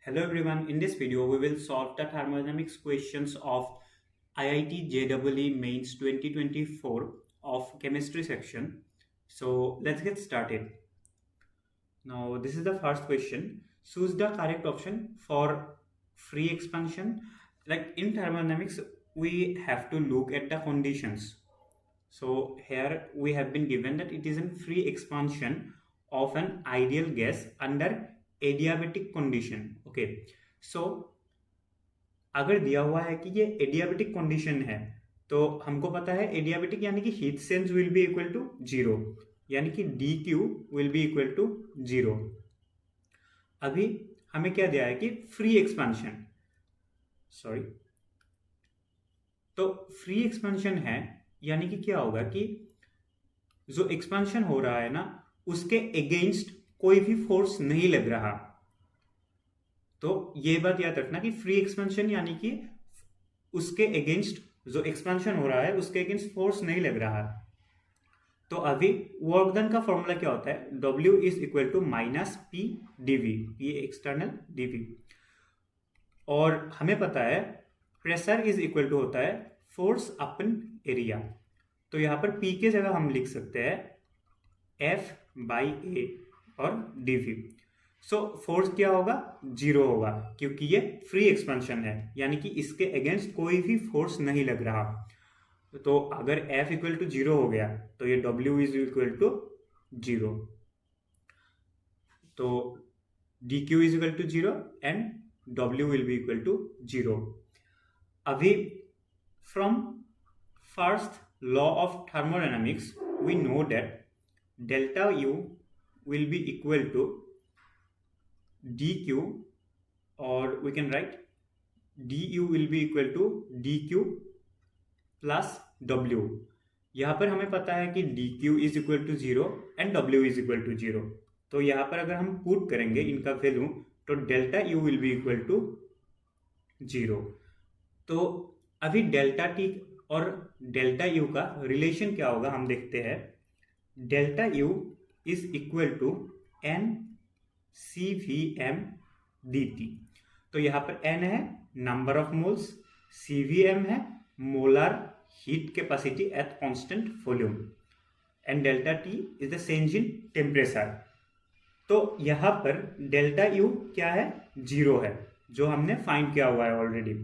Hello everyone, in this video we will solve the thermodynamics questions of IIT JEE Mains 2024 of chemistry section. So let's get started. Now this is the first question. Choose the correct option for free expansion. Like in thermodynamics we have to look at the conditions. So here we have been given that it is a free expansion of an ideal gas under adiabatic condition. Okay, so अगर दिया हुआ है कि ये adiabatic condition है तो हमको पता है एडियाबेटिक यानी कि heat change will be equal to zero, यानी कि D Q will be equal to zero. अभी हमें क्या दिया है कि फ्री एक्सपेंशन, सॉरी, तो फ्री एक्सपेंशन है यानी कि क्या होगा कि जो एक्सपेंशन हो रहा है ना उसके अगेंस्ट कोई भी फोर्स नहीं लग रहा। तो ये बात याद रखना कि फ्री एक्सपेंशन यानी कि उसके अगेंस्ट जो एक्सपेंशन हो रहा है उसके अगेंस्ट फोर्स नहीं लग रहा। तो अभी वर्क डन का फॉर्मूला क्या होता है, W is equal to minus P D V, P external D V. और हमें पता है प्रेशर इज इक्वल टू होता है फोर्स अपन एरिया। तो यहां पर P के जगह हम लिख सकते हैं F बाई ए और dv। सो फोर्स क्या होगा, जीरो होगा, क्योंकि ये फ्री एक्सपेंशन है यानी कि इसके अगेंस्ट कोई भी फोर्स नहीं लग रहा। तो अगर F इक्वल टू जीरो हो गया तो ये W is equal to zero, तो dq is equal to zero and W will be equal to zero. अभी from first law of thermodynamics we know that delta U will be equal to dq, or we can write du will be equal to dq plus w। यहाँ पर हमें पता है कि dq is equal to zero and w is equal to zero. तो यहाँ पर अगर हम पुट करेंगे इनका वैल्यू तो delta u will be equal to zero. तो अभी डेल्टा t और डेल्टा u का रिलेशन क्या होगा हम देखते हैं। Delta u is equal to N C V M D T. तो यहां पर एन है number of moles, C V M है molar heat capacity at constant volume, and delta T is the change in temperature. तो यहां पर delta U क्या है, जीरो है, जो हमने फाइंड किया हुआ है ऑलरेडी,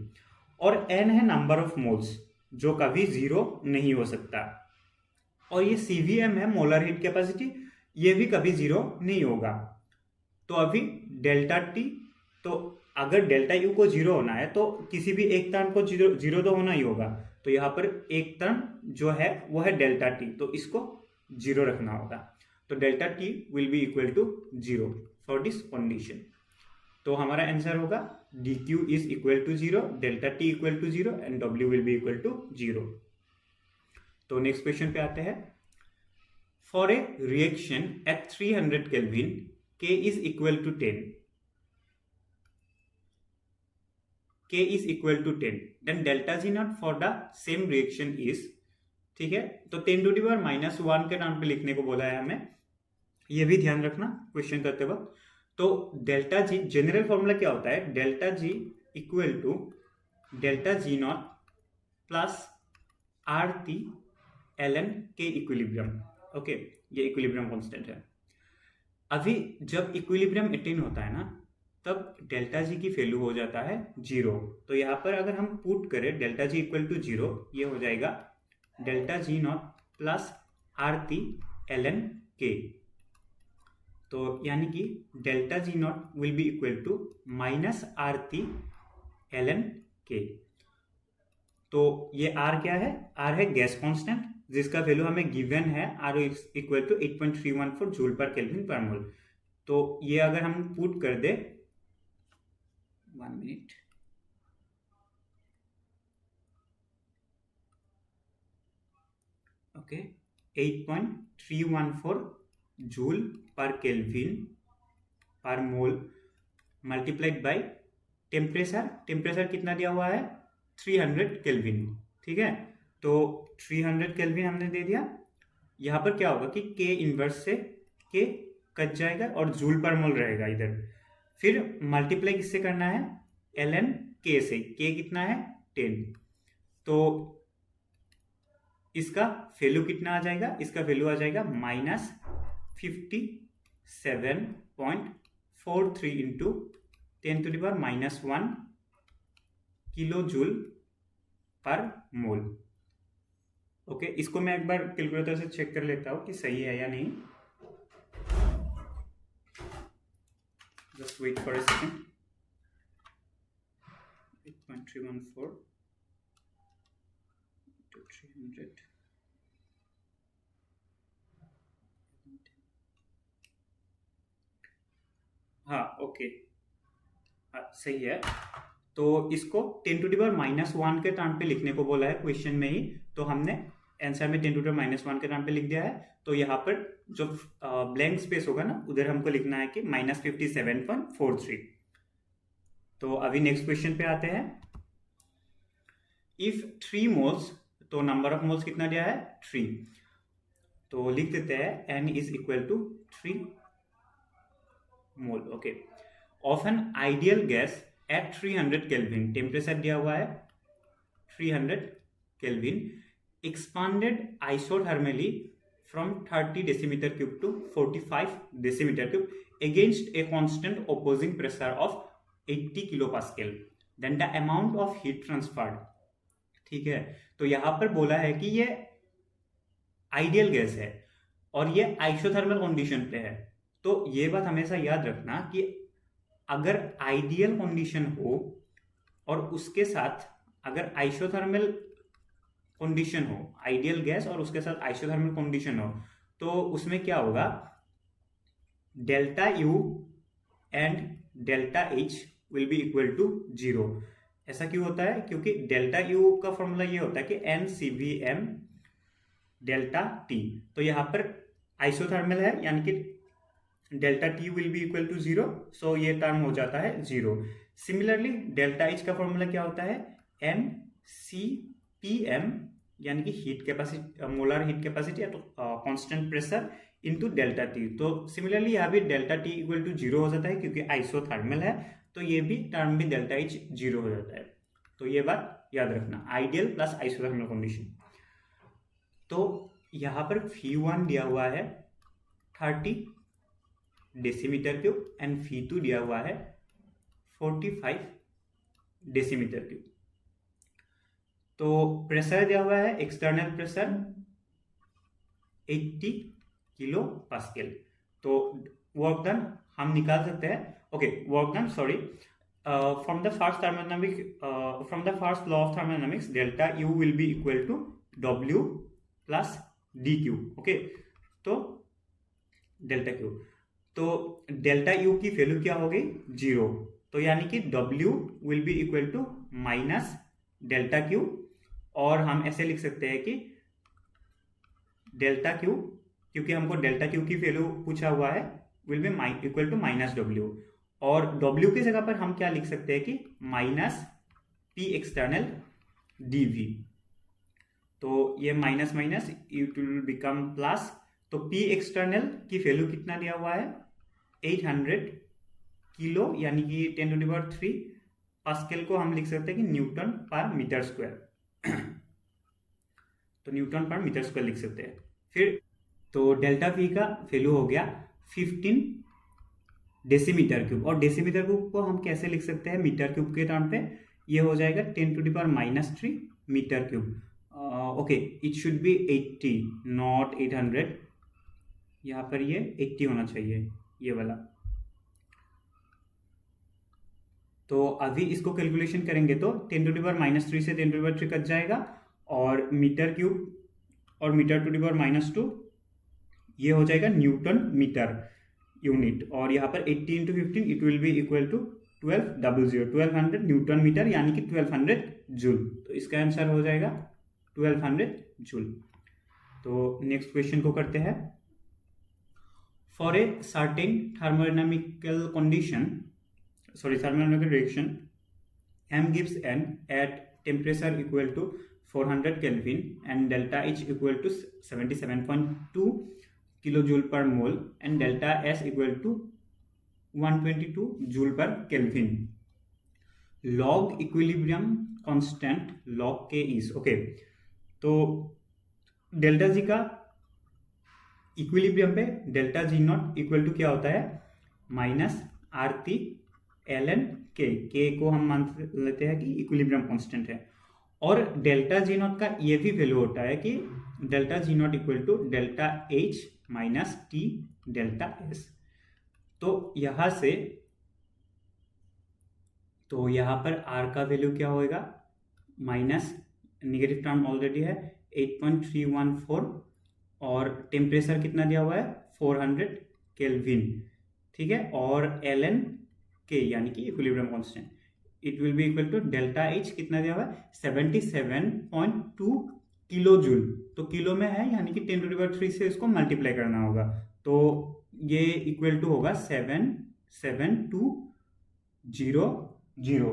और एन है नंबर ऑफ मोल्स जो कभी जीरो नहीं हो सकता, और ये सी वी एम है मोलर हीट कैपेसिटी, ये भी कभी जीरो नहीं होगा। तो अभी डेल्टा टी, तो अगर डेल्टा यू को जीरो होना है तो किसी भी एक टर्म को जीरो तो होना ही होगा। तो यहाँ पर एक टर्म जो है वो है डेल्टा टी, तो इसको जीरो रखना होगा। तो delta T will be equal to zero for this condition. तो हमारा आंसर होगा D Q is equal to zero, delta T equal to zero and W will be equal to zero. तो next question पे आते हैं। For a reaction at 300 Kelvin, K is equal to 10. K is equal to 10. Then delta G naught for the same reaction is, ठीक है, तो 10 to the power minus 1 के नाम पे लिखने को बोला है हमें, ये भी ध्यान रखना क्वेश्चन करते वक्त। तो डेल्टा जी जनरल फॉर्मूला क्या होता है, delta G equal to delta G not plus R T L N K equilibrium. Okay, ये इक्विलिब्रियम कांस्टेंट है। अभी जब इक्विलिब्रियम अटेन होता है ना तब डेल्टा जी की वैल्यू हो जाता है जीरो। तो यहाँ पर अगर हम पुट करें delta G equal to zero, ये हो जाएगा delta G not plus R T L N K. तो यानी कि delta G not will be equal to minus R T L N K. तो ये आर क्या है, आर है गैस कांस्टेंट जिसका वैल्यू हमें गिवन है, R equal to 8.314 joule per kelvin per mole. तो ये अगर हम पुट कर दे, 1 minute, okay, 8.314 joule per kelvin per mole multiplied by temperature. Temperature कितना दिया हुआ है, 300 केल्विन, ठीक है। तो 300 केल्विन हमने दे दिया। यहाँ पर क्या होगा कि K इनवर्स से K कट जाएगा और जूल पर मोल रहेगा इधर। फिर मल्टीप्लाई किससे करना है, ln k से, k कितना है 10, तो इसका वैल्यू कितना आ जाएगा, इसका वैल्यू आ जाएगा -57.43 इंटू 10⁻⁻1 किलो जूल पर मोल। ओके, इसको मैं एक बार कैलकुलेटर से चेक कर लेता हूं कि सही है या नहीं। Just wait for a second. 8.314 to 300 हाँ ओके, हाँ सही है। तो इसको 10⁻⁻1 के टर्म पे लिखने को बोला है क्वेश्चन में ही, तो हमने आंसर में 10⁻⁻1 के टर्म पे लिख दिया है। तो यहाँ पर जो ब्लैंक स्पेस होगा ना, उधर हमको लिखना है कि -57.43। तो अभी नेक्स्ट क्वेश्चन पे आते हैं। इफ 3 मोल्स, तो नंबर ऑफ मोल्स कितना दिया है 3, तो लिख देते हैं n is equal to 3 mole. Okay, of an ideal gas at 300 kelvin, temperature दिया हुआ है 300 kelvin, expanded isothermally from 30 decimetre cube to 45 decimetre cube against a constant opposing pressure of 80 kilo pascal, then the amount of heat transferred. ठीक है, तो यहां पर बोला है कि ये आइडियल गैस है और ये आइसोथर्मल कंडीशन पे है। तो ये बात हमेशा याद रखना कि अगर आइडियल कंडीशन हो और उसके साथ अगर आइसोथर्मल कंडीशन हो, आइडियल गैस और उसके साथ आइसोथर्मल कंडीशन हो, तो उसमें क्या होगा, delta U and delta H will be equal to 0। ऐसा क्यों होता है, क्योंकि डेल्टा यू का फॉर्मूला ये होता है कि NCVM डेल्टा टी, तो यहां पर आइसोथर्मल है यानी कि delta T will be equal to 0, so ये टर्म हो जाता है 0। सिमिलरली डेल्टा एच का फॉर्मूला क्या होता है, NCPM यानी कि heat capacity, molar heat capacity तो constant pressure into delta T. तो सिमिलरली यहाँ भी डेल्टा टी इक्वल टू 0 हो जाता है क्योंकि आइसोथर्मल है, तो ये भी टर्म भी डेल्टा एच 0 हो जाता है। तो ये बात याद रखना, आइडियल प्लस आइसोथर्मल कंडीशन। तो यहाँ पर φ1 दिया हुआ है 30 डेसीमीटर क्यूब एंड φ2 दिया हुआ है 45 डेसीमीटर क्यूब। तो प्रेशर दिया हुआ है, एक्सटर्नल प्रेशर 80 किलो पास्कल। तो वर्क डन हम निकाल सकते हैं। Okay, work done, sorry, from the first thermodynamic, from the first law of thermodynamics, delta U will be equal to W plus D Q. Okay, तो delta Q, तो delta U की value क्या हो गई 0, तो यानी कि W will be equal to minus delta Q, और हम ऐसे लिख सकते हैं कि डेल्टा क्यू, क्योंकि हमको डेल्टा क्यू की वैल्यू पूछा हुआ है, will be equal to minus W, और W की जगह पर हम क्या लिख सकते हैं कि माइनस P एक्सटर्नल dV। तो ये minus minus it will become plus, तो P एक्सटर्नल की वैल्यू कितना दिया हुआ है 800 किलो यानी कि 10⁻³ पास्कल को हम लिख सकते हैं कि न्यूटन पर मीटर स्क्वायर। तो न्यूटन पर मीटर स्क्वायर लिख सकते हैं। फिर तो डेल्टा V का वैल्यू हो गया 15 डेसीमीटर क्यूब, और डेसीमीटर क्यूब को हम कैसे लिख सकते हैं मीटर क्यूब के टर्म पे, ये हो जाएगा 10⁻³ metre cube. Okay, it should be 80 not 800, यहाँ पर ये 80 होना चाहिए ये वाला। तो अभी इसको कैलकुलेशन करेंगे तो 10⁻³ से 10⁻³ कट जाएगा, और मीटर क्यूब और मीटर टू दी पावर -2 ये हो जाएगा न्यूटन मीटर यूनिट, और यहाँ पर 80 × 15 it will be equal to 1200 newton metre यानी कि 1200 जूल। तो इसका आंसर हो जाएगा 1200 जूल। तो नेक्स्ट क्वेश्चन को करते हैं। For a certain thermodynamical condition, thermodynamic reaction, M gives N at temperature equal to 400 Kelvin and delta H equal to 77.2 kilojoule per mole and delta S equal to 122 joule per kelvin. Log equilibrium constant log K is okay. तो delta G का equilibrium पे delta G not equal to क्या होता है, minus R T L N K को हम मान लेते हैं कि इक्विलिब्रियम कांस्टेंट है। और डेल्टा जी नॉट का ये भी वैल्यू होता है कि delta G not equal to delta H minus T delta S. तो यहां से तो यहां पर आर का वैल्यू क्या होएगा, माइनस निगेटिव टर्म ऑलरेडी है 8.314 और टेम्परेचर कितना दिया हुआ है 400 केल्विन, ठीक है। और एल एन के यानी कि equilibrium constant it will be equal to delta H कितना दिया हुआ है 77.2 किलो जूल। तो किलो में है यानी कि 10⁻³ से इसको मल्टीप्लाई करना होगा। तो ये इक्वल टू होगा 77200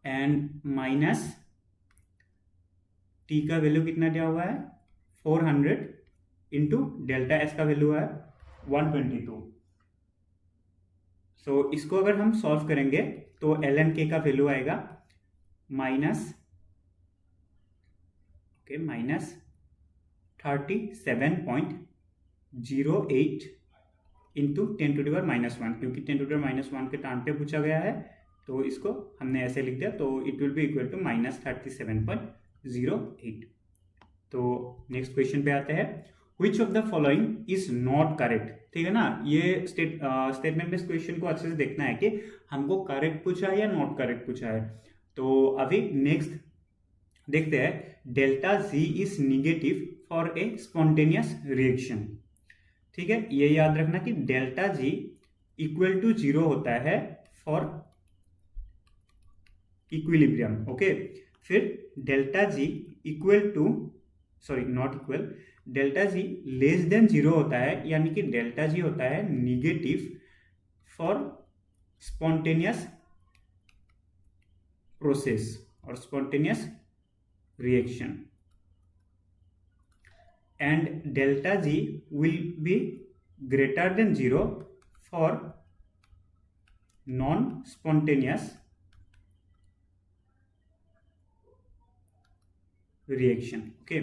एंड माइनस टी का वैल्यू कितना दिया हुआ है 400 इंटू डेल्टा एस का वैल्यू है 122। सो इसको अगर हम सॉल्व करेंगे तो एल एन के का वैल्यू आएगा माइनस 37.08 इंटू 10⁻⁻1, क्योंकि 10⁻⁻1 के टर्म पे पूछा गया है तो इसको हमने ऐसे लिख दिया। तो it will be equal to minus 37.08। तो नेक्स्ट क्वेश्चन पे आते हैं, which of the following is not correct, ठीक है ना। ये स्टेटमेंट बेस्ड क्वेश्चन को अच्छे से देखना है कि हमको करेक्ट पूछा है या नॉट करेक्ट पूछा है। तो अभी नेक्स्ट देखते हैं, delta ji is negative for a spontaneous reaction, ठीक है। ये याद रखना कि डेल्टा जी इक्वल टू 0 होता है फॉर इक्विलिब्रियम, ओके। फिर delta G equal to not equal, delta G less than 0 होता है, यानी कि डेल्टा जी होता है निगेटिव फॉर स्पॉन्टेनियस प्रोसेस और spontaneous reaction, and delta G will be greater than 0 for non-spontaneous reaction, okay.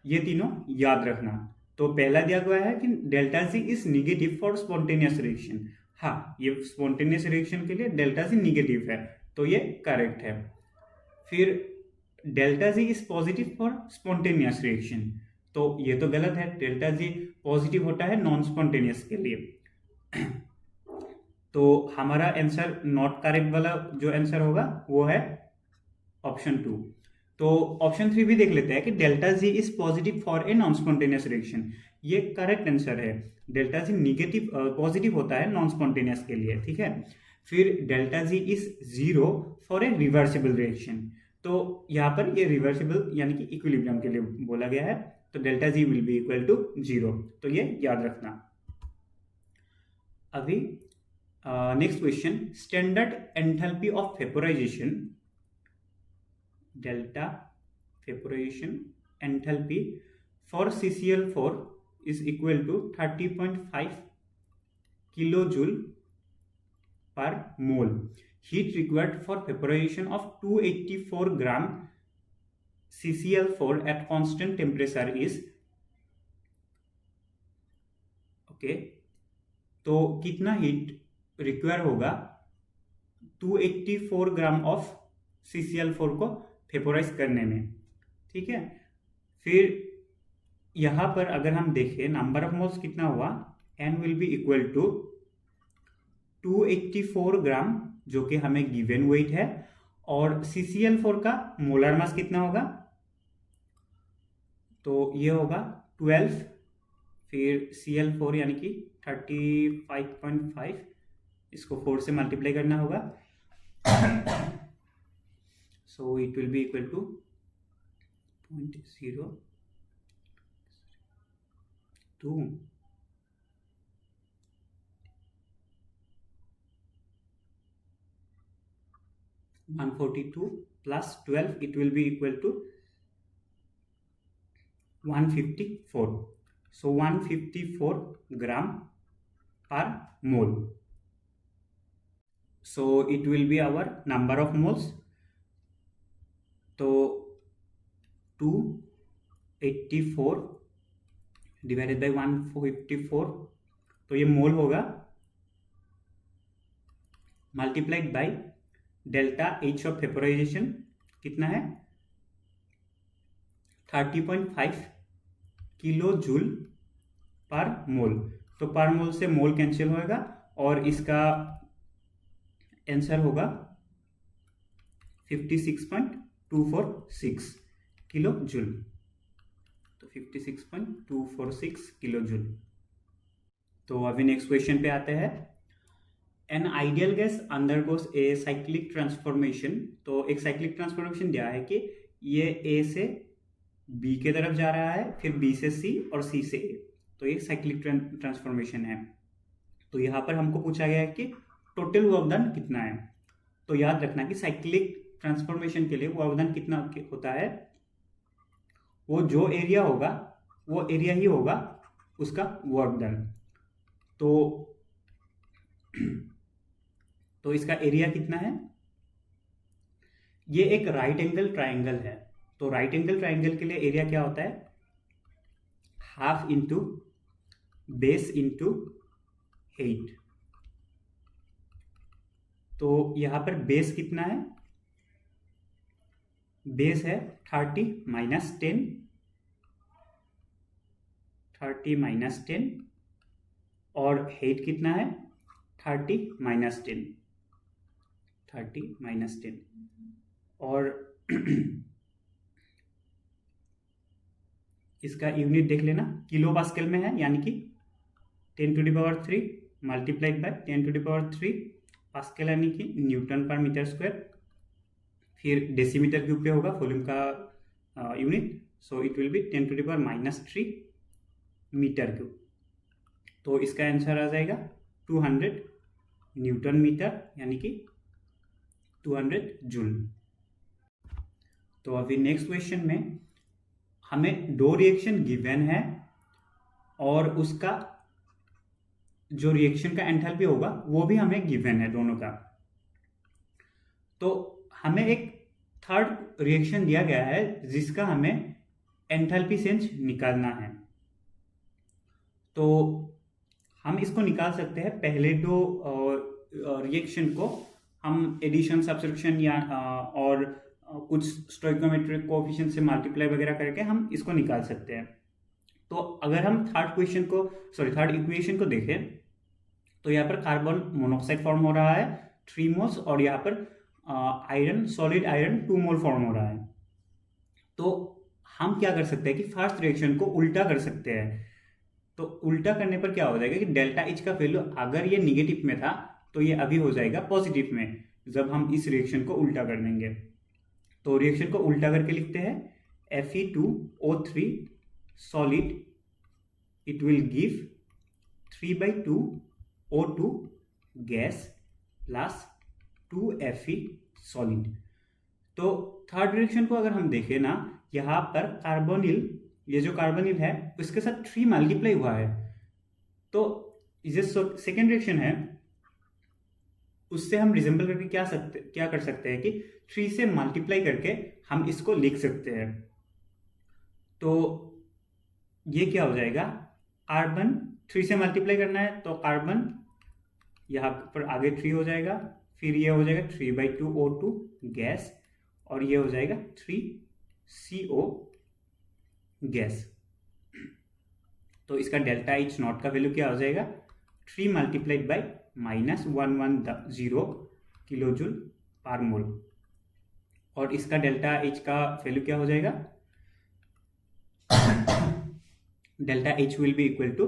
ये तीनों याद रखना। तो पहला दिया गया है कि delta G is negative for spontaneous reaction, हाँ ये स्पॉन्टेनियस रिएक्शन के लिए डेल्टा जी निगेटिव है तो ये करेक्ट है। फिर delta ji is positive for spontaneous reaction, तो ये तो गलत है, डेल्टा जी पॉजिटिव होता है नॉन स्पॉन्टेनियस के लिए। तो हमारा आंसर नॉट करेक्ट वाला जो आंसर होगा वो है ऑप्शन 2। तो ऑप्शन 3 भी देख लेते हैं कि delta G is positive for a non spontaneous reaction, ये करेक्ट आंसर है। डेल्टा जी निगेटिव पॉजिटिव होता है नॉन स्पॉन्टेनियस के लिए, ठीक है। फिर delta ji is 0 for a reversible reaction, तो यहाँ पर ये रिवर्सिबल यानी कि इक्विलिब्रियम के लिए बोला गया है, तो delta G will be equal to 0, तो ये याद रखना। अभी next question, standard enthalpy of vaporisation, delta vaporisation enthalpy for CCl4 is equal to 30.5 kilojule per mole. Heat required for vaporization of 284 gram CCl4 at constant temperature is okay. तो कितना heat require होगा 284 gram of CCl4 को vaporise करने में, ठीक है। फिर यहां पर अगर हम देखें नंबर ऑफ मोल्स कितना हुआ, N will be equal to 284 gram जो कि हमें गिवन वेट है, और CCl4 का मोलर मास कितना होगा, तो ये होगा 12, फिर Cl4 यानी कि 35.5, इसको 4 से मल्टीप्लाई करना होगा, so it will be equal to 0.02 142 plus 12, it will be equal to 154. So 154 gram per mole. So it will be our number of moles. तो 284 डिवाइडेड बाई 154, तो ये मोल होगा, multiplied by delta H of vaporisation कितना है 30.5 kilo joule per mole. तो पर मोल से मोल cancel होएगा और इसका आंसर होगा 56.246 किलो जूल। तो 56.246 किलो जूल। तो अभी नेक्स्ट क्वेश्चन पे आते हैं। N ideal gas undergoes a cyclic transformation. तो एक साइक्लिक ट्रांसफॉर्मेशन दिया है कि ये ए से बी के तरफ जा रहा है, फिर बी से सी और सी से ए। तो ये साइक्लिक ट्रांसफॉर्मेशन है। तो यहाँ पर हमको पूछा गया है कि टोटल वर्क डन कितना है। तो याद रखना कि साइक्लिक ट्रांसफॉर्मेशन के लिए वर्क डन कितना होता है, वो जो एरिया होगा वो एरिया ही होगा उसका वर्क डन। तो इसका एरिया कितना है, ये एक राइट एंगल ट्राइंगल है। तो राइट एंगल ट्राइंगल के लिए एरिया क्या होता है, हाफ इंटू बेस इंटू 8। तो यहां पर बेस कितना है, बेस है 30 माइनस 10, 30 माइनस 10, और हेट कितना है 30 माइनस 10, 30 माइनस 10। और इसका यूनिट देख लेना, किलो पास्कल में है, यानी कि 10⁻³ मल्टीप्लाइड बाय 10⁻³ पास्कल, यानी कि न्यूटन पर मीटर स्क्वायर। फिर डेसीमीटर क्यूब पे होगा वॉल्यूम का unit, so it will be 10⁻³ metre cube. तो इसका आंसर आ जाएगा 200 न्यूटन मीटर, यानी कि 200 जूल। तो अभी नेक्स्ट क्वेश्चन में हमें दो रिएक्शन गिवन है और उसका जो रिएक्शन का एंथैल्पी होगा वो भी हमें गिवन है दोनों का। तो हमें एक थर्ड रिएक्शन दिया गया है जिसका हमें एंथैल्पी चेंज निकालना है। तो हम इसको निकाल सकते हैं। पहले दो रिएक्शन को हम एडिशन, सब्स्टिट्यूशन या और कुछ स्टोइकोमेट्रिक कोएफिशिएंट से मल्टीप्लाई वगैरह करके हम इसको निकाल सकते हैं। तो अगर हम थर्ड इक्वेशन को देखें तो यहाँ पर कार्बन मोनोऑक्साइड फॉर्म हो रहा है 3 मोल्स, और यहाँ पर सॉलिड आयरन 2 मोल फॉर्म हो रहा है। तो हम क्या कर सकते हैं कि फर्स्ट रिएक्शन को उल्टा कर सकते हैं। तो उल्टा करने पर क्या हो जाएगा कि डेल्टा एच का वैल्यू अगर ये निगेटिव में था तो ये अभी हो जाएगा पॉजिटिव में, जब हम इस रिएक्शन को उल्टा कर देंगे। तो रिएक्शन को उल्टा करके लिखते हैं Fe2O3 solid, it will give 3/2 O2 gas plus 2 Fe solid. तो थर्ड रिएक्शन को अगर हम देखें ना, यहाँ पर कार्बोनिल, ये जो कार्बोनिल है उसके साथ 3 मल्टीप्लाई हुआ है। तो ये सेकेंड रिएक्शन है, उससे हम रिजेंबल करके क्या कर सकते हैं कि 3 से मल्टीप्लाई करके हम इसको लिख सकते हैं। तो ये क्या हो जाएगा, कार्बन 3 से मल्टीप्लाई करना है तो कार्बन यहाँ पर आगे 3 हो जाएगा, फिर ये हो जाएगा 3/2 O2 गैस, और ये हो जाएगा 3CO गैस। तो इसका डेल्टा एच नॉट का वैल्यू क्या हो जाएगा, 3 multiplied by -110 kilo joule per मोल। और इसका डेल्टा एच का वैल्यू क्या हो जाएगा, delta H will be equal to,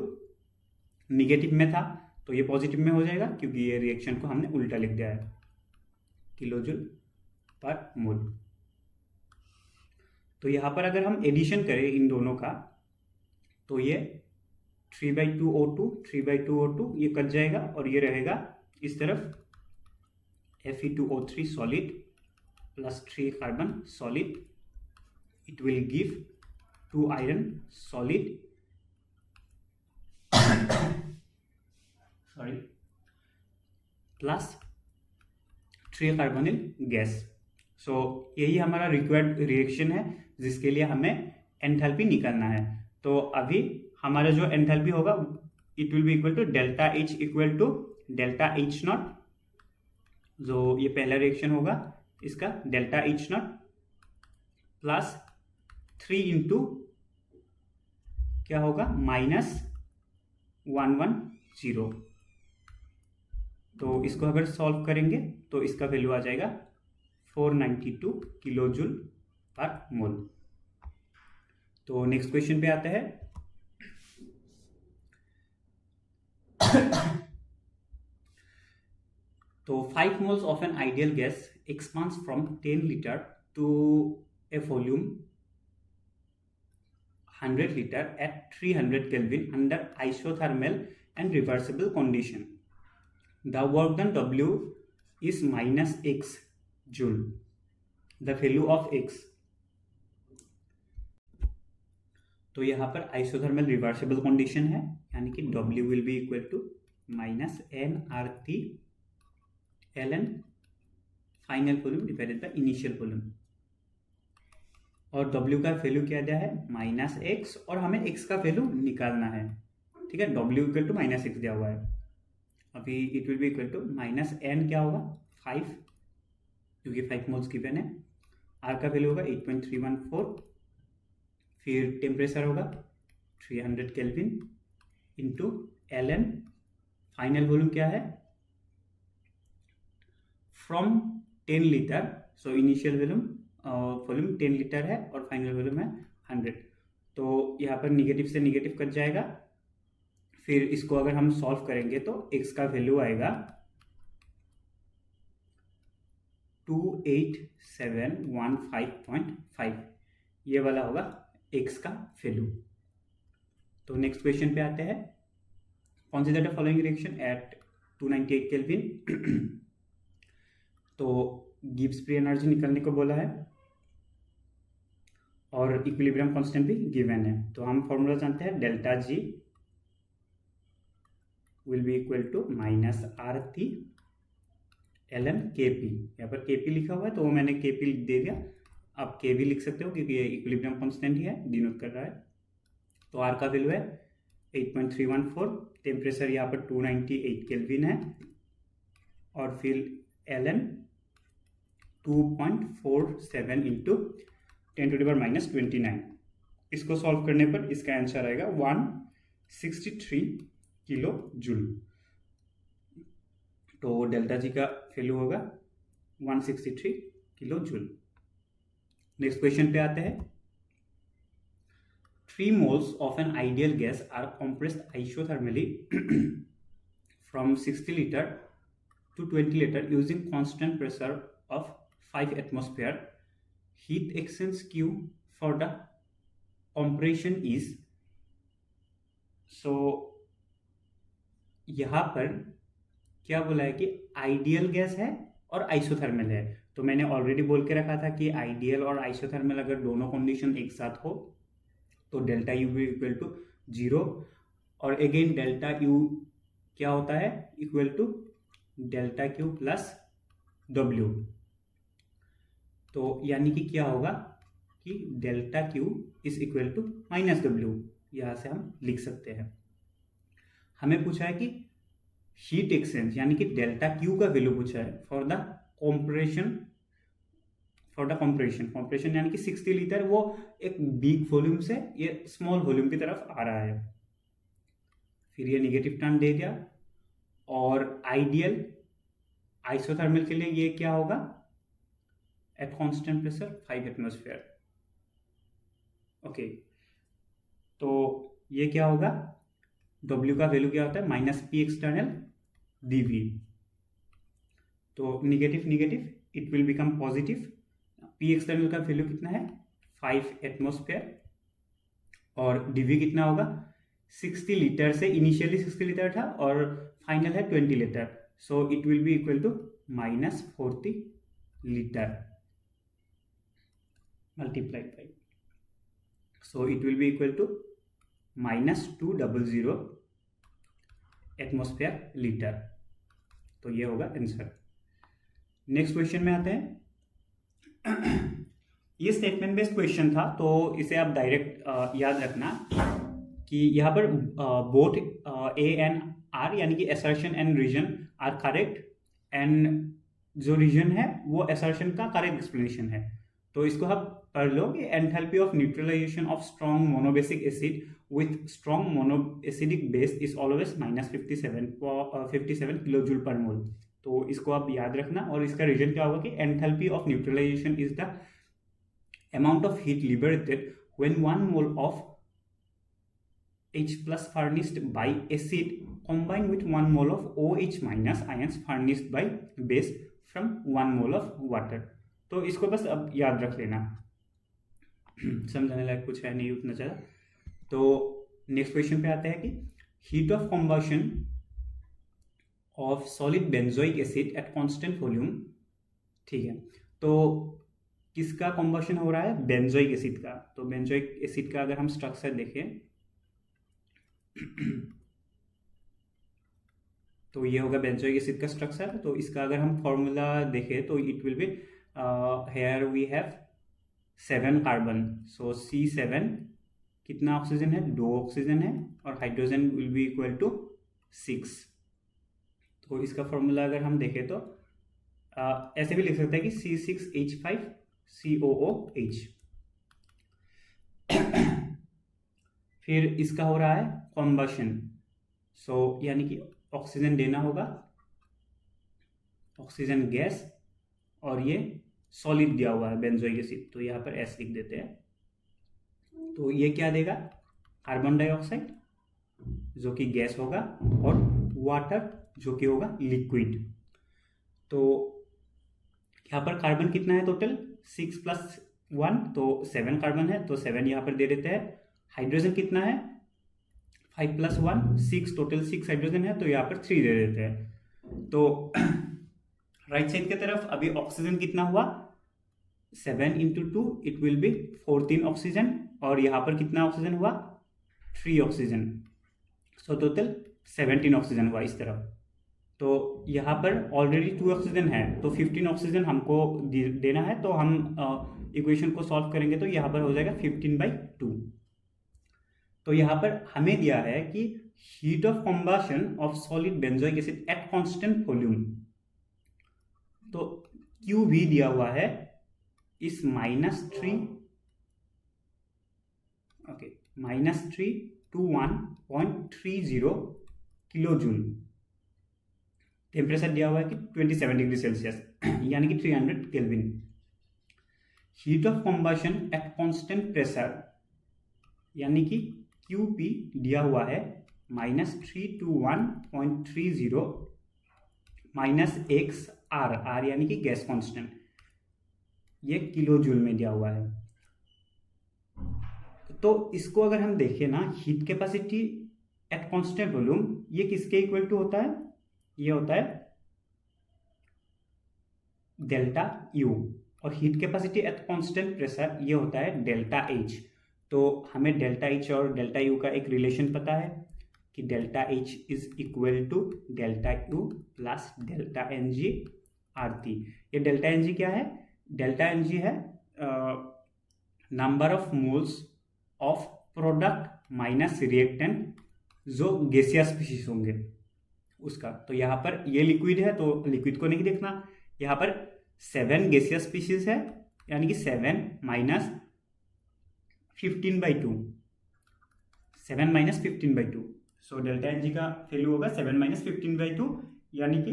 negative में था तो ये पॉजिटिव में हो जाएगा क्योंकि ये रिएक्शन को हमने उल्टा लिख दिया है, किलो जूल पर मोल। तो यहाँ पर अगर हम एडिशन करें इन दोनों का तो ये 3/2 O2 ये कट जाएगा और ये रहेगा इस तरफ Fe2O3 solid plus 3 carbon solid, it will give 2 iron solid, plus 3 carbonyl gas. So यही हमारा रिक्वायर्ड रिएक्शन है जिसके लिए हमें एंथैल्पी निकालना है। तो अभी हमारा जो एंथैल्पी होगा it will be equal to delta H equal to delta H not, जो ये पहला रिएक्शन होगा इसका delta H not plus 3 into क्या होगा -110। तो इसको अगर सॉल्व करेंगे तो इसका वैल्यू आ जाएगा 492 किलो जूल पर मोल। तो नेक्स्ट क्वेश्चन पे आते हैं। तो 5 moles of an ideal gas expands from 10 liter to a volume 100 liter at 300 Kelvin under isothermal and reversible condition. The work done W is minus x joule. The value of x. तो यहाँ पर isothermal reversible condition है, यानी कि W will be equal to minus nRT ln final volume divided by initial volume. और W का value क्या दिया है -x, और हमें x का वैल्यू निकालना है। ठीक है, W इक्वल टू -x दिया हुआ है। अभी it will be equal to -n क्या होगा 5, क्योंकि 5 मोल्स गिवन है। R का वैल्यू होगा 8.314, फिर टेम्परेचर होगा 300 kelvin into ln final volume क्या है from 10 litre. So initial volume 10 litre है और फाइनल वॉल्यूम है 100। तो यहाँ पर निगेटिव से निगेटिव कट जाएगा। फिर इसको अगर हम सॉल्व करेंगे तो x का वैल्यू आएगा 28715.5, ये वाला होगा x का वैल्यू। तो नेक्स्ट क्वेश्चन पे आते हैं। Consider the following reaction at 298 kelvin. तो गिब्स फ्री एनर्जी निकालने को बोला है और इक्विलिब्रियम कांस्टेंट भी गिवन है। तो हम फॉर्मूला जानते हैं, delta G will be equal to minus RT ln KP। यहाँ पर KP लिखा हुआ है तो वो मैंने KP दे दिया, आप KV लिख सकते हो क्योंकि ये इक्विलिब्रियम कांस्टेंट ही है, डिनोट कर रहा है। तो R का वैल्यू है 8.314, टेम्परेचर यहाँ पर 298 केल्विन है, और फिर ln 2.47 इंटू 10⁻⁻29। इसको सॉल्व करने पर इसका आंसर आएगा 163 किलो जूल। तो डेल्टा जी का वैल्यू होगा 163 किलो जूल। नेक्स्ट क्वेश्चन पे आते हैं। 3 moles of an ideal gas are compressed isothermally from 60 liter to 20 liter using constant pressure of 5 atmosphere. Heat exchange Q for the compression is। so यहाँ पर क्या बोला है कि आइडियल गैस है और आइसोथर्मल है। तो मैंने ऑलरेडी बोल के रखा था कि आइडियल और आइसोथर्मल अगर दोनों कंडीशन एक साथ हो तो डेल्टा यू भी इक्वल टू 0, और अगेन डेल्टा यू क्या होता है equal to delta Q plus W. तो यानी कि क्या होगा कि delta Q is equal to minus W, यहां से हम लिख सकते हैं। हमें पूछा है कि हीट एक्सचेंज यानी कि डेल्टा क्यू का वैल्यू पूछा है फॉर द कॉम्प्रेशन यानी कि 60 लीटर वो एक बिग वॉल्यूम से ये स्मॉल वॉल्यूम की तरफ आ रहा है। फिर ये निगेटिव टर्म दे दिया, और आइडियल आइसोथर्मल के लिए ये क्या होगा eight constant pressure 5 atmosphere. Okay, तो ये क्या होगा W का वैल्यू क्या होता है -P एक्सटर्नल dV। तो negative negative it will become positive. P external का वैल्यू कितना है 5 एटमॉस्फेयर, और dV कितना होगा 60 लीटर से इनिशियली 60 लीटर था और फाइनल है 20 litre. So it will be equal to -40 litre multiplied by, so it will be equal to -200 atmosphere litre. तो ये होगा आंसर। नेक्स्ट क्वेश्चन में आते हैं। ये स्टेटमेंट बेस्ड क्वेश्चन था, तो इसे आप डायरेक्ट याद रखना कि यहाँ पर बोथ ए एंड आर यानी कि assertion and reason R correct, and जो रीजन है वो असर्शन का करेक्ट एक्सप्लेनेशन है। तो इसको आप पढ़ लो कि enthalpy of neutralization of strong monobasic acid with strong monoacidic base is always -57 kilo joule per mole. तो इसको आप याद रखना, और इसका रीजन क्या होगा कि enthalpy of neutralisation is the amount of heat liberated when 1 mole of H plus furnished by acid combined with 1 mole of OH minus ions furnished by base from 1 mole of water। तो इसको बस अब याद रख लेना, समझाने लायक कुछ है नहीं उतना ज़्यादा। तो नेक्स्ट क्वेश्चन पे आते हैं कि heat of combustion of solid benzoic acid at constant volume. ठीक है, तो किसका कॉम्बशन हो रहा है? बेंजोइक एसिड का। तो बेंजोइक एसिड का अगर हम स्ट्रक्चर देखें तो ये होगा बेंजोइक एसिड का स्ट्रक्चर। तो इसका अगर हम फॉर्मूला देखें तो it will be here we have 7 carbon, so C7 कितना ऑक्सीजन है? 2 ऑक्सीजन है, और hydrogen will be equal to 6। तो इसका फॉर्मूला अगर हम देखें तो ऐसे भी लिख सकते हैं कि C6H5COOH। फिर इसका हो रहा है कॉम्बशन, सो यानी कि ऑक्सीजन देना होगा, ऑक्सीजन गैस, और ये सॉलिड दिया हुआ है बेंजोइक एसिड, तो यहाँ पर S लिख देते हैं। तो ये क्या देगा? कार्बन डाइऑक्साइड जो कि गैस होगा, और वाटर जो कि होगा लिक्विड। तो यहाँ पर कार्बन कितना है टोटल? 6 + 1 तो 7 कार्बन है, तो 7 यहाँ पर दे देते हैं। हाइड्रोजन कितना है? 5 + 1 6, टोटल 6 हाइड्रोजन है, तो यहाँ पर 3 दे देते हैं। तो राइट साइड की तरफ अभी ऑक्सीजन कितना हुआ? 7 × 2 इट विल बी 14 ऑक्सीजन, और यहाँ पर कितना ऑक्सीजन हुआ? 3 ऑक्सीजन, सो टोटल 17 ऑक्सीजन हुआ इस तरफ। तो यहाँ पर ऑलरेडी 2 ऑक्सीजन है, तो 15 ऑक्सीजन हमको देना है। तो हम इक्वेशन को सॉल्व करेंगे तो यहाँ पर हो जाएगा 15/2। तो यहाँ पर हमें दिया है कि heat of combustion of solid benzoic acid at constant volume. तो Q भी दिया हुआ है इस -3 to 1.30 किलो जूल। टेम्परेचर दिया हुआ है कि 27 डिग्री सेल्सियस यानी कि 300 kelvin. Heat of combustion at constant pressure यानी कि QP दिया हुआ है -3 to 1.30 -XR, R यानी कि गैस कांस्टेंट, ये किलो जूल में दिया हुआ है। तो इसको अगर हम देखें ना, heat capacity at constant volume ये किसके इक्वल टू होता है? ये होता है डेल्टा U, और heat capacity at constant pressure ये होता है डेल्टा H। तो हमें डेल्टा H और डेल्टा U का एक रिलेशन पता है कि delta H is equal to delta U plus delta Ng RT। ये डेल्टा Ng क्या है? डेल्टा Ng है number of moles of product minus reactant जो गैसियस स्पीशीज होंगे उसका। तो यहाँ पर ये लिक्विड है, तो लिक्विड को नहीं देखना। यहाँ पर 7 गैसियस स्पीशीज है, यानी कि 7 - 15/2, 7 - 15/2। सो डेल्टा Ng का वैल्यू होगा 7 - 15/2, यानी कि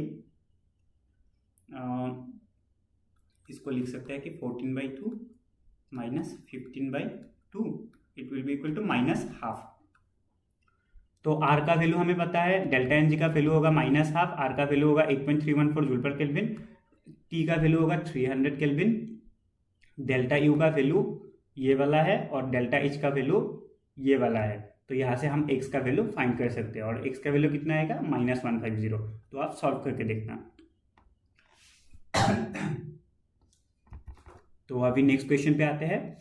इसको लिख सकते हैं कि 14/2 - 15/2 it will be equal to -½ तो R का वैल्यू हमें पता है, डेल्टा Ng का वैल्यू होगा -½ R का वैल्यू होगा 8.314 जूल पर केल्विन, T का वैल्यू होगा 300 केल्विन, डेल्टा U का वैल्यू ये वाला है, और डेल्टा H का वैल्यू ये वाला है। तो यहाँ से हम X का वैल्यू फाइंड कर सकते हैं, और X का वैल्यू कितना आएगा? -150। तो आप सॉल्व करके देखना। तो अभी नेक्स्ट क्वेश्चन पे आते हैं।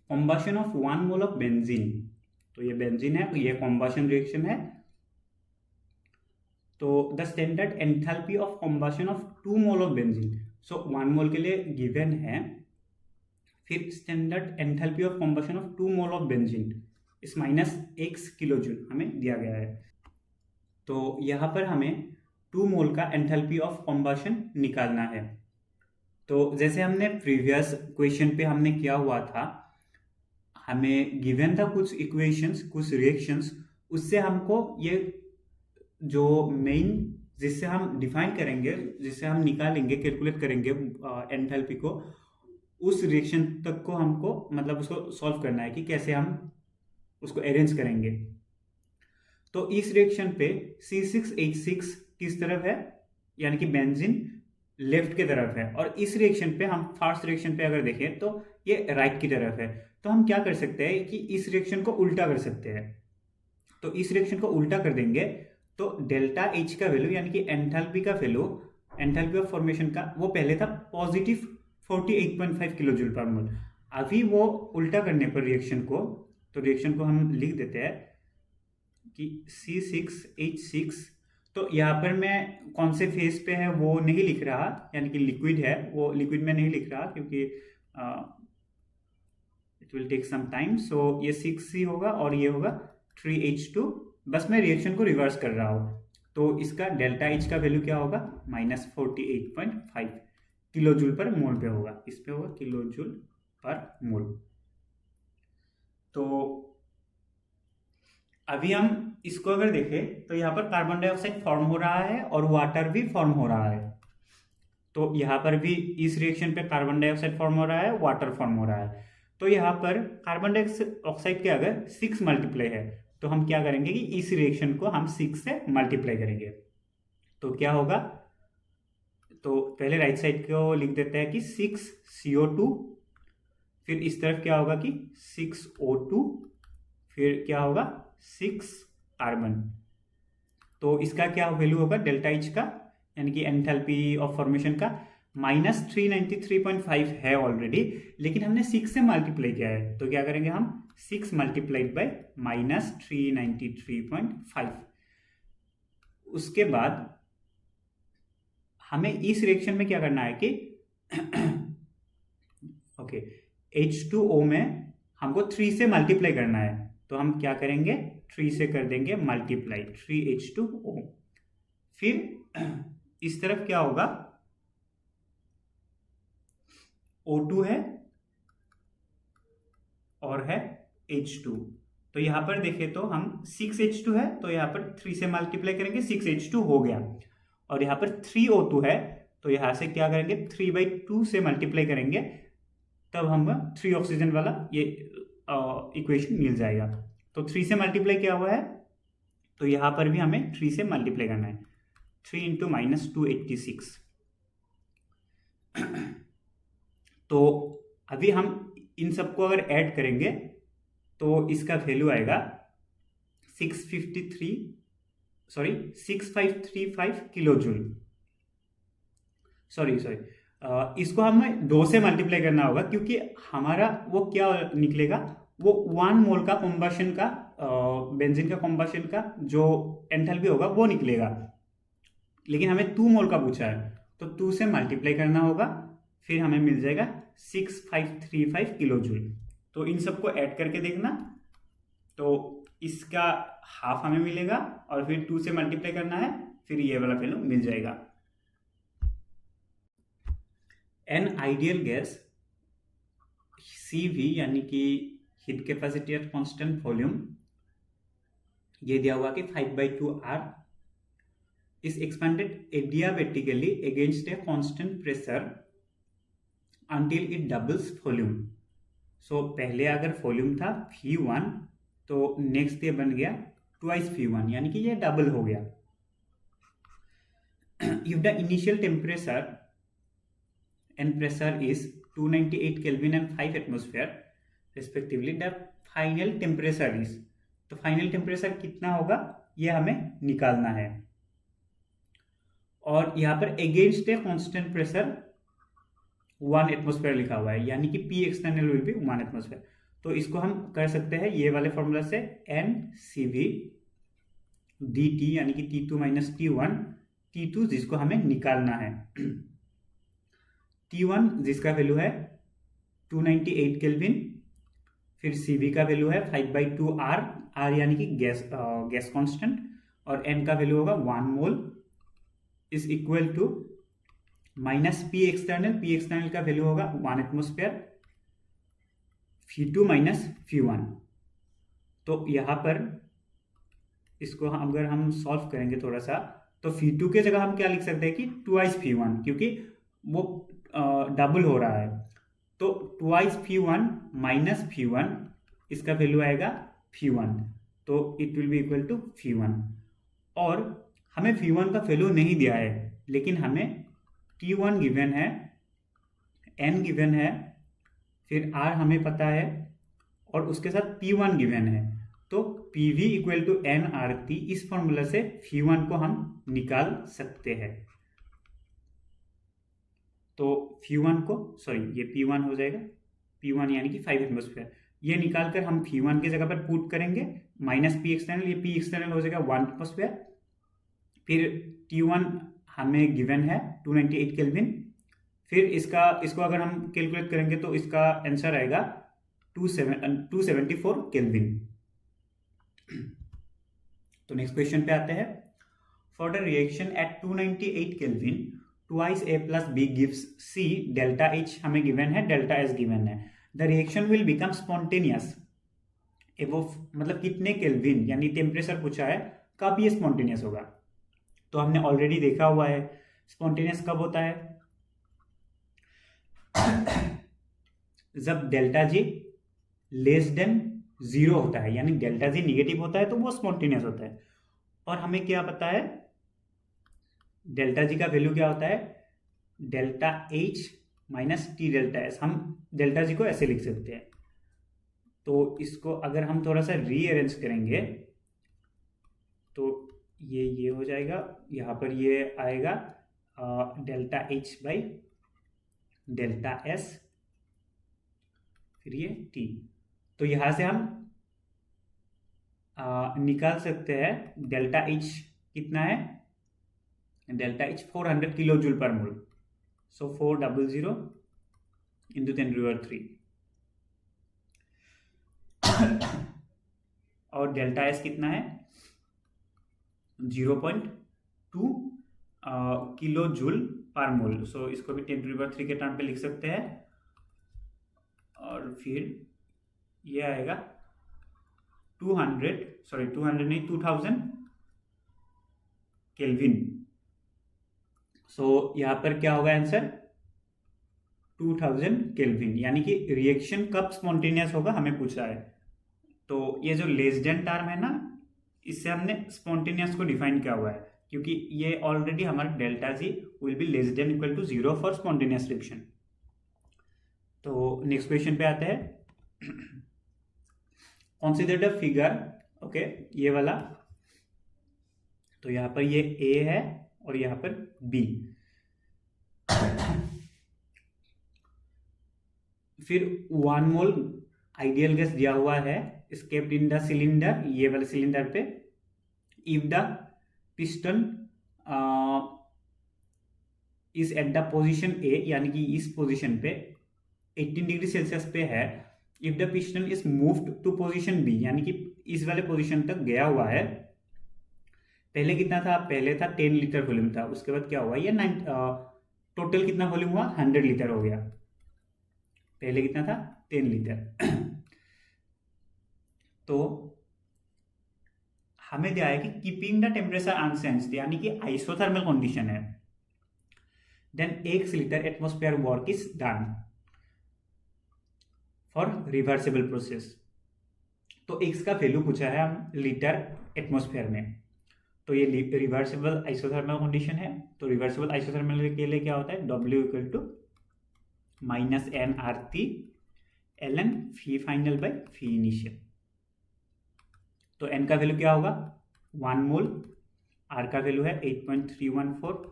Combustion of 1 mole of benzene. तो ये बेंजीन है, तो ये कॉम्बशन रिएक्शन है। तो the standard enthalpy of combustion of 2 mole of benzene, so 1 mole के लिए गिवन है, फिर standard enthalpy of combustion of 2 mole of benzene is -x kilo joule हमें दिया गया है। तो यहाँ पर हमें 2 मोल का एंथैल्पी ऑफ कॉम्बशन निकालना है। तो जैसे हमने प्रीवियस क्वेश्चन पे हमने किया हुआ था, हमें गिवन था कुछ इक्वेशंस, कुछ रिएक्शंस, उससे हमको ये जो मेन जिससे हम डिफाइन करेंगे, जिससे हम निकालेंगे, कैलकुलेट करेंगे एंथैल्पी को, उस रिएक्शन तक को हमको मतलब उसको सॉल्व करना है कि कैसे हम उसको अरेंज करेंगे। तो इस रिएक्शन पे C6H6 किस तरफ है, यानी कि बेंजीन लेफ्ट की तरफ है, और इस रिएक्शन पे हम फर्स्ट रिएक्शन पे अगर देखें तो ये राइट की तरफ है। तो हम क्या कर सकते हैं कि इस रिएक्शन को उल्टा कर सकते हैं। तो इस रिएक्शन को उल्टा कर देंगे तो डेल्टा H का वैल्यू यानी कि एंथैल्पी का वैल्यू, एंथैल्पी ऑफ फॉर्मेशन का, वो पहले था पॉजिटिव 48.5 किलो जूल पर मोल। अभी वो उल्टा करने पर रिएक्शन को, तो रिएक्शन को हम लिख देते हैं कि C6H6, तो यहाँ पर मैं कौन से फेज पे है वो नहीं लिख रहा, यानी कि लिक्विड है, वो लिक्विड में नहीं लिख रहा क्योंकि it will take some time. So ये 6C होगा और ये होगा 3H2, बस मैं रिएक्शन को रिवर्स कर रहा हूँ। तो इसका डेल्टा H का वैल्यू क्या होगा, -48.5 किलो जूल पर मोल पे होगा, इस पे होगा किलो जूल पर मोल। तो अभी हम इसको अगर देखें तो यहाँ पर कार्बन डाइऑक्साइड फॉर्म हो रहा है और वाटर भी फॉर्म हो रहा है। तो यहाँ पर भी इस रिएक्शन पे कार्बन डाइऑक्साइड फॉर्म हो रहा है, वाटर फॉर्म हो रहा है। तो यहाँ पर कार्बन डाइऑक्साइड के अगर 6 मल्टीप्लाई है तो हम क्या करेंगे कि इस रिएक्शन को हम 6 से मल्टीप्लाई करेंगे। तो क्या होगा, तो पहले राइट साइड को लिख देते हैं कि 6CO2, फिर इस तरफ क्या होगा कि 6O2, फिर क्या होगा 6 कार्बन। तो इसका क्या वैल्यू होगा डेल्टा H का, यानी कि एंथैल्पी ऑफ फॉर्मेशन का -393.5 है ऑलरेडी, लेकिन हमने 6 से मल्टीप्लाई किया है। तो क्या करेंगे हम 6 मल्टीप्लाइड बाय -393.5। उसके बाद हमें इस रिएक्शन में क्या करना है कि ओके H2O में हमको 3 से मल्टीप्लाई करना है। तो हम क्या करेंगे, 3 से कर देंगे मल्टीप्लाई, 3H2O। फिर इस तरफ क्या होगा, O2 है और है H2। तो यहां पर देखें तो हम 6H2 है, तो यहां पर 3 से मल्टीप्लाई करेंगे, 6H2 हो गया। और यहां पर 3O2 है, तो यहां से क्या करेंगे 3/2 से मल्टीप्लाई करेंगे, तब हम 3 ऑक्सीजन वाला ये इक्वेशन मिल जाएगा। तो 3 से मल्टीप्लाई किया हुआ है, तो यहां पर भी हमें 3 से मल्टीप्लाई करना है, 3 × -286। तो अभी हम इन सबको अगर ऐड करेंगे तो इसका वैल्यू आएगा 6535 किलो जूल। सॉरी इसको हमें 2 से मल्टीप्लाई करना होगा, क्योंकि हमारा वो क्या निकलेगा, वो 1 मोल का कॉम्बशन का, बेंजीन का कॉम्बशन का जो एंथैल्पी होगा वो निकलेगा, लेकिन हमें 2 मोल का पूछा है, तो 2 से मल्टीप्लाई करना होगा, फिर हमें मिल जाएगा 6535 किलो जूल। तो इन सबको ऐड करके देखना, तो इसका हाफ हमें मिलेगा, और फिर 2 से मल्टीप्लाई करना है, फिर ये वाला वैल्यू मिल जाएगा। एन आइडियल गैस CV यानी कि heat capacity at constant volume, ये दिया हुआ कि 5/2 R is expanded adiabatically against a constant pressure until it doubles volume। सो पहले अगर वॉल्यूम था V1, तो नेक्स्ट ये बन गया 2x V1, यानी कि ये डबल हो गया। If the initial temperature and pressure is 298 Kelvin and 5 atmosphere respectively, the final temperature is, तो फाइनल टेम्परेचर कितना होगा ये हमें निकालना है। और यहाँ पर against a constant pressure 1 atmosphere लिखा हुआ है, यानी कि P external will be 1 atmosphere. तो इसको हम कर सकते हैं ये वाले फॉर्मूला से, NCV dt यानी कि T2 माइनस T1, T2 जिसको हमें निकालना है, T1 जिसका वैल्यू है 298 केल्विन, फिर Cv का वैल्यू है 5/2 R, R यानी कि गैस कांस्टेंट, और N का वैल्यू होगा 1 mole is equal to minus P external का वैल्यू होगा 1 एटमोस्फेयर, Phi2 माइनस Phi1। तो यहाँ पर इसको अगर हम सॉल्व करेंगे थोड़ा सा, तो Phi2 के जगह हम क्या लिख सकते हैं कि 2 Phi1, क्योंकि वो डबल हो रहा है, तो 2 Phi1 माइनस Phi1, इसका वैल्यू आएगा Phi1, तो it will be equal to Phi1। और हमें Phi1 का वैल्यू नहीं दिया है, लेकिन हमें T1 गिवन है, N गिवन है, फिर R हमें पता है, और उसके साथ P1 गिवन है, तो PV इक्वल टू nRT, इस फॉर्मूला से Phi1 को हम निकाल सकते हैं। तो Phi1 को, सॉरी ये P1 हो जाएगा, P1 यानी कि 5 एटमोस्फेयर, ये निकालकर हम Phi1 की जगह पर पुट करेंगे, माइनस P एक्सटर्नल, ये P एक्सटर्नल हो जाएगा 1 एटमोस्फेयर, फिर T1 हमें गिवन है 298 केल्विन, फिर इसको अगर हम कैलकुलेट करेंगे तो इसका आंसर आएगा 274 केल्विन। तो नेक्स्ट क्वेश्चन पे आते हैं। For the reaction at 298 kelvin, twice A plus B gives C, delta H हमें गिवन है, डेल्टा S गिवन है, the reaction will become spontaneous. वो मतलब कितने केल्विन यानी टेम्परेचर पूछा है, कब ये स्पॉन्टेनियस होगा। तो हमने ऑलरेडी देखा हुआ है स्पॉन्टेनियस कब होता है, जब डेल्टा G लेस देन 0 होता है, यानी डेल्टा G निगेटिव होता है तो वो स्पॉन्टेनियस होता है। और हमें क्या पता है, डेल्टा G का वैल्यू क्या होता है, delta H minus T delta S। हम डेल्टा G को ऐसे लिख सकते हैं, तो इसको अगर हम थोड़ा सा रीअरेंज करेंगे तो ये हो जाएगा, यहाँ पर ये आएगा delta H by delta S, फिर ये T। तो यहाँ से हम निकाल सकते हैं डेल्टा H कितना है, delta H 400 kilo joule per मोल, सो 400 इंटू 10⁻³ और डेल्टा S कितना है 0.2 किलो जूल पर मोल, सो इसको भी 10⁻³ के टर्म पे लिख सकते हैं, और फिर ये आएगा 2000 केल्विन। सो यहाँ पर क्या होगा आंसर, 2000 केल्विन, यानी कि रिएक्शन कब स्पॉन्टेनियस होगा हमें पूछा है। तो ये जो लेस देन टर्म है ना, इससे हमने स्पॉन्टेनियस को डिफाइन किया हुआ है, क्योंकि ये ऑलरेडी हमारा delta G will be less than equal to 0 for spontaneous reaction. तो नेक्स्ट क्वेश्चन पे आते हैं। कंसीडर द फिगर, ओके ये वाला, तो यहाँ पर ये A है और यहाँ पर B, फिर 1 मोल आइडियल गैस दिया हुआ है, escaped इन द सिलेंडर, ये वाले सिलेंडर पे, if the piston is at the position A, यानी कि इस पोजीशन पे 18 डिग्री सेल्सियस पे है, if the piston is moved to position B, यानी कि इस वाले पोजीशन तक गया हुआ है। पहले कितना था, पहले था 10 लीटर वॉल्यूम था, उसके बाद क्या हुआ, ये टोटल कितना वॉल्यूम हुआ, 100 लीटर हो गया, पहले कितना था 10 लीटर। तो हमें दिया है कि कीपिंग द टेम्परेचर अनचेंज्ड, यानी कि आइसोथर्मल कंडीशन है, then x litre atmosphere work is done for reversible process. तो x का वैल्यू पूछा है हम लीटर एटमॉस्फेयर में, तो ये रिवर्सिबल आइसोथर्मल कंडीशन है। तो रिवर्सिबल आइसोथर्मल के लिए क्या होता है, W equal to minus nRT ln phi final by phi initial. तो n का वैल्यू क्या होगा 1 मोल, R का वैल्यू है 8.314,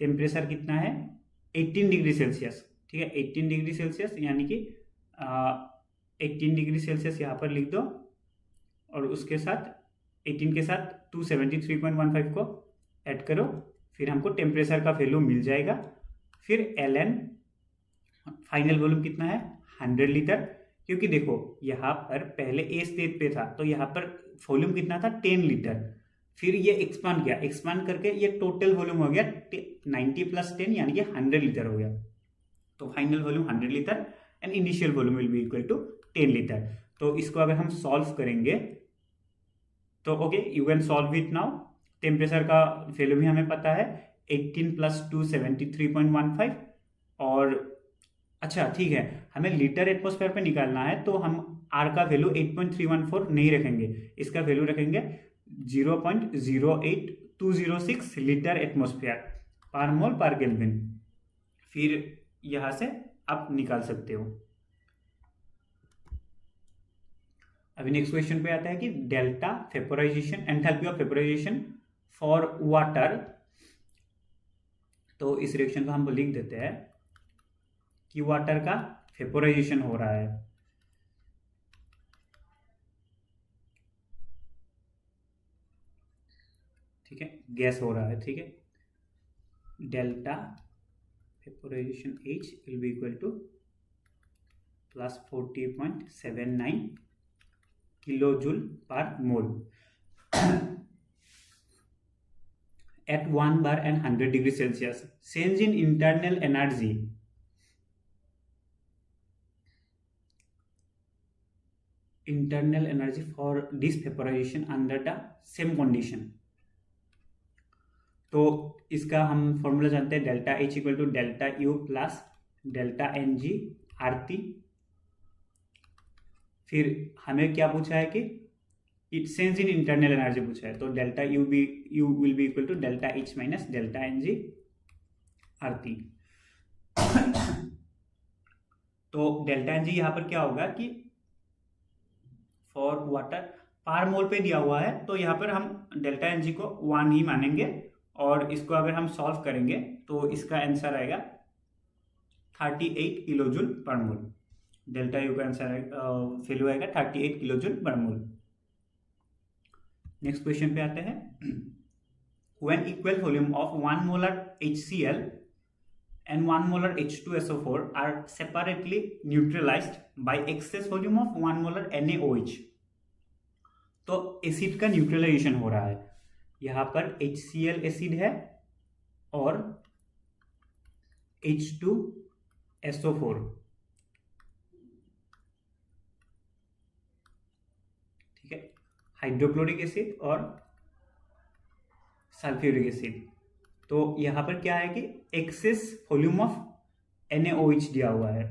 टेम्परेचर कितना है 18 डिग्री सेल्सियस, ठीक है 18 डिग्री सेल्सियस, यानी कि 18 डिग्री सेल्सियस यहाँ पर लिख दो, और उसके साथ 18 के साथ 273.15 को ऐड करो, फिर हमको टेम्परेचर का वैल्यू मिल जाएगा। फिर ln फाइनल वॉल्यूम कितना है 100 लीटर, क्योंकि देखो यहाँ पर पहले ए स्टेज पे था तो यहाँ पर वॉल्यूम कितना था 10 लीटर, फिर ये एक्सपांड किया, एक्सपांड करके ये टोटल वॉल्यूम हो गया 90 + 10 यानी कि 100 लीटर हो गया। तो final volume 100 litre and initial volume will be equal to 10 litre. तो इसको अगर हम सॉल्व करेंगे तो okay you can solve it now. Temperature का वैल्यू भी हमें पता है 18 + 2 73.15 और अच्छा ठीक है, हमें लीटर एटमॉस्फेयर पे निकालना है तो हम आर का वैल्यू 8.314 नहीं रखेंगे, इसका वैल्यू रखेंगे 0.08206 लीटर एटमॉस्फेयर पर मोल पर केल्विन। फिर यहां से आप निकाल सकते हो। अभी नेक्स्ट क्वेश्चन पे आता है कि delta vaporisation enthalpy of vaporisation for water. तो इस रिएक्शन को हम लिख देते हैं कि वाटर का वेपोराइजेशन हो रहा है, ठीक है, गैस हो रहा है, ठीक है। Delta vaporisation H will be equal two plus 40.79 kilojoule पर मोल at 1 bar and 100 degrees Celsius. Change in internal energy for this vaporization under the same condition. तो इसका हम फॉर्मूला जानते हैं delta H equal to delta U plus delta NG RT। फिर हमें क्या पूछा है कि it change in internal energy पूछा है, तो delta U will be equal to delta H minus delta NG RT। तो डेल्टा NG यहाँ पर क्या होगा कि फॉर वाटर पर मोल पे दिया हुआ है, तो यहाँ पर हम डेल्टा NG को 1 ही मानेंगे और इसको अगर हम सॉल्व करेंगे तो इसका आंसर आएगा 38 किलोजूल पर मोल। डेल्टा यू का आंसर वैल्यू आएगा 38 किलोजूल पर मोल। नेक्स्ट क्वेश्चन पे आते हैं। When equal volume of 1 molar HCl and 1 molar H2SO4 are separately neutralized by excess volume of 1 molar NaOH, तो एसिड का न्यूट्रलाइजेशन हो रहा है। यहाँ पर HCl एसिड है और H2SO4, ठीक है, हाइड्रोक्लोरिक एसिड और सल्फ्यूरिक एसिड। तो यहां पर क्या है कि एक्सेस वॉल्यूम ऑफ NaOH दिया हुआ है,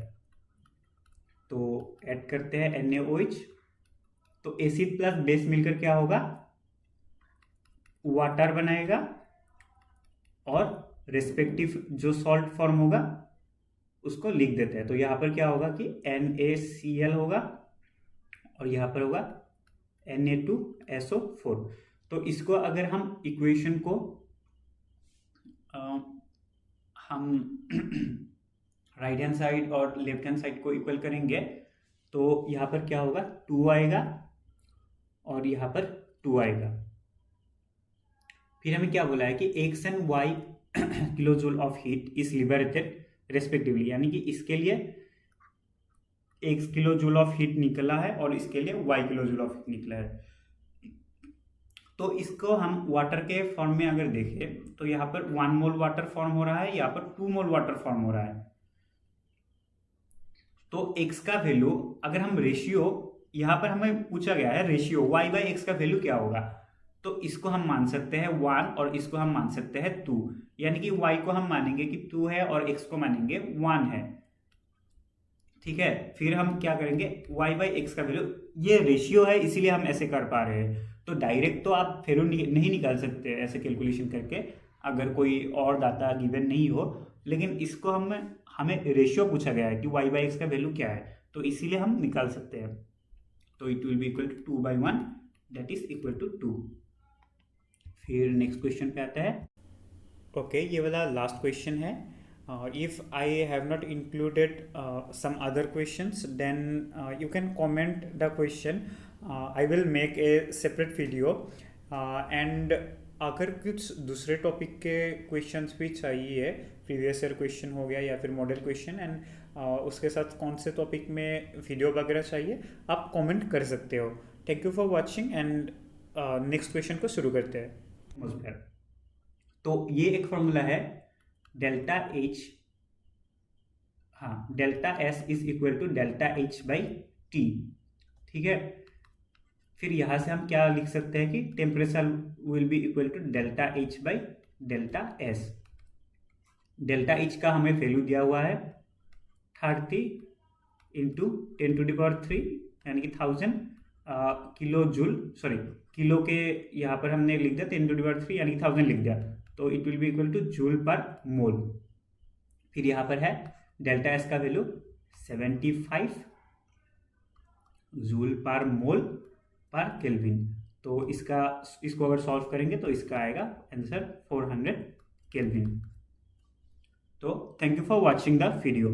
तो ऐड करते हैं NaOH। तो एसिड प्लस बेस मिलकर क्या होगा, वाटर बनाएगा और रेस्पेक्टिव जो सॉल्ट फॉर्म होगा उसको लिख देते हैं। तो यहां पर क्या होगा कि NaCl होगा और यहां पर होगा Na2SO4। तो इसको अगर हम इक्वेशन को हम राइट हैंड साइड और लेफ्ट हैंड साइड को इक्वल करेंगे तो यहाँ पर क्या होगा 2 आएगा और यहाँ पर 2 आएगा। फिर हमें क्या बोला है कि x and y kilojoule of heat is liberated respectively, यानी कि इसके लिए x किलोजूल ऑफ हीट निकला है और इसके लिए y किलोजूल ऑफ हीट निकला है। तो इसको हम वाटर के फॉर्म में अगर देखें तो यहाँ पर 1 मोल वाटर फॉर्म हो रहा है, यहाँ पर 2 मोल वाटर फॉर्म हो रहा है। तो x का वैल्यू अगर हम रेशियो, यहाँ पर हमें पूछा गया है रेशियो y बाई एक्स का वैल्यू क्या होगा, तो इसको हम मान सकते हैं 1 और इसको हम मान सकते हैं 2, यानी कि y को हम मानेंगे कि 2 है और x को मानेंगे 1 है, ठीक है। फिर हम क्या करेंगे y बाई एक्स का वैल्यू, ये रेशियो है इसीलिए हम ऐसे कर पा रहे हैं। तो डायरेक्ट तो आप वैल्यू नहीं निकाल सकते ऐसे कैलकुलेशन करके अगर कोई और डाटा गिवन नहीं हो, लेकिन इसको हमें रेशियो पूछा गया है कि y बाई एक्स का वैल्यू क्या है, तो इसीलिए हम निकाल सकते हैं। तो it will be equal to 2/1 that is equal to 2। फिर नेक्स्ट क्वेश्चन पे आता है। ओके, ये वाला लास्ट क्वेश्चन है। If I have not included some other questions, then you can comment the question I will make a separate video and अगर कुछ दूसरे टॉपिक के क्वेश्चंस भी चाहिए, प्रीवियस ईयर क्वेश्चन हो गया या फिर मॉडल क्वेश्चन, एंड उसके साथ कौन से टॉपिक में वीडियो वगैरह चाहिए, आप कमेंट कर सकते हो। Thank you for watching and next question को शुरू करते हैं। तो ये एक फॉर्मूला है डेल्टा एच, हाँ, delta S is equal to delta H by T, ठीक है। फिर यहां से हम क्या लिख सकते हैं कि temperature will be equal to delta H by delta S. Delta H का हमें वैल्यू दिया हुआ है 30 इंटू 10⁻³ यानी कि 1000 किलो जूल, सॉरी किलो के यहाँ पर हमने लिख दिया 10⁻³ यानी कि 1000 लिख दिया, तो it will be equal to joule per mole. फिर यहाँ पर है डेल्टा एस का वैल्यू 75 जूल पर मोल पर केल्विन। तो इसको अगर सॉल्व करेंगे तो इसका आएगा आंसर 400 केल्विन। तो thank you for watching the video.